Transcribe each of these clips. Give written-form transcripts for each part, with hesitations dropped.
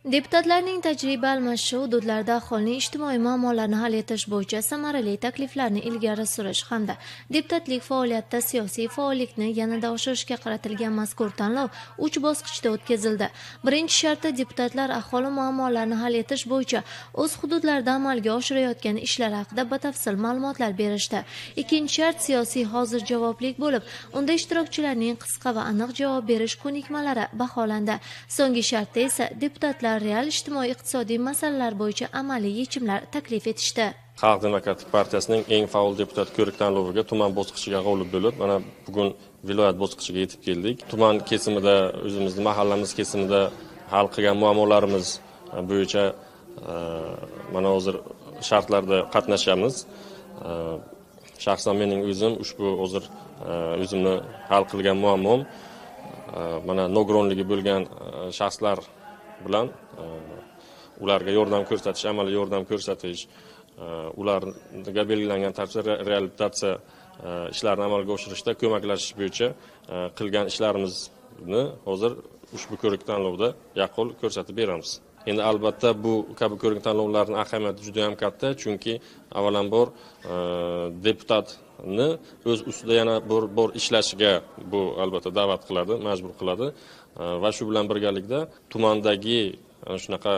Deputatlarning tajriba almashishi hududlarda aholining ijtimoiy muammolarini hal etish bo'yicha samarali takliflarni ilgari surish hamda deputatlik faoliyatida siyosiy faollikni yanada oshirishga qaratilgan mazkur tanlov 3 bosqichda o'tkazildi. Birinchi sharti deputatlar aholi muammolarini hal etish bo'yicha o'z hududlarida amalga oshirayotgan ishlar haqida batafsil ma'lumotlar berishdi. Ikkinchi shart siyosiy hozirjavoblik bo'lib, unda ishtirokchilarning qisqa va aniq javob berish ko'nikmalari baholandi. So'nggi shartda esa deputatlar real ijtimoiy-iqtisodiy masalalar bo'yicha amaliy yechimlar taklif etishdi. Xalq demokratik partiyasining eng faol deputat ko'rik tanloviga tuman bosqichiga g'olib bo'lib, mana bugun viloyat bosqichiga yetib keldik. Tuman kesimida, o'zimizning mahallamiz kesimida hal qilgan muammolarimiz bo'yicha mana hozir shartlarda qatnashamiz. Shaxsan mening o'zim ushbu hozir o'zimni hal qilgan muammom mana nogironligi bo'lgan shaxslar bilan ularga yordam ko'rsatish, amaliy yordam ko'rsatish, ularga belgilangan tarzda reabilitatsiya ishlarini amalga oshirishda ko'maklashish bo'yicha qilgan ishlarimizni hozir ushbu ko'rik tanlovda yaqqol ko'rsatib beramiz. Endi albatta bu kabi ko'rik tanlovlarning ahamiyati juda ham katta, chunki avvalambor deputatni o'z ustida yana bor ishlashiga bu albatta da'vat qiladi, majbur qiladi va shu bilan birgalikda tumandagi shunaqa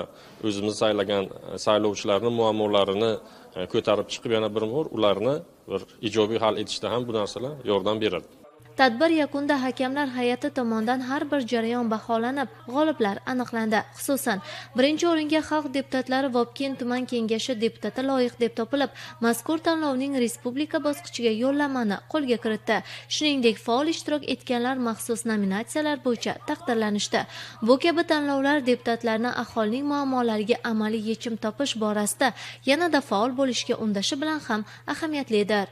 o'zimiz saylagan saylovchilarning muammolarini ko'tarib chiqib yana bir bor ularni bir ijobiy hal etishda ham bu narsalar yordam beradi. Tadbir yakunida hakamlar hay'ati tomonidan har bir jarayon baholanib, g'oliblar aniqlandi. Xususan, birinchi o'ringa xalq deputatlari Vobkent tuman kengashi deputati loyiq deb topilib, mazkur tanlovning respublika bosqichiga yo'llanmani qo'lga kiritdi. Shuningdek, faol ishtirok etganlar maxsus nominatsiyalar bo'yicha taqdirlanishdi. Bu kabi tanlovlar deputatlarni aholining muammolariga amaliy yechim topish borasida yanada faol bo'lishga undashi bilan ham ahamiyatlidir.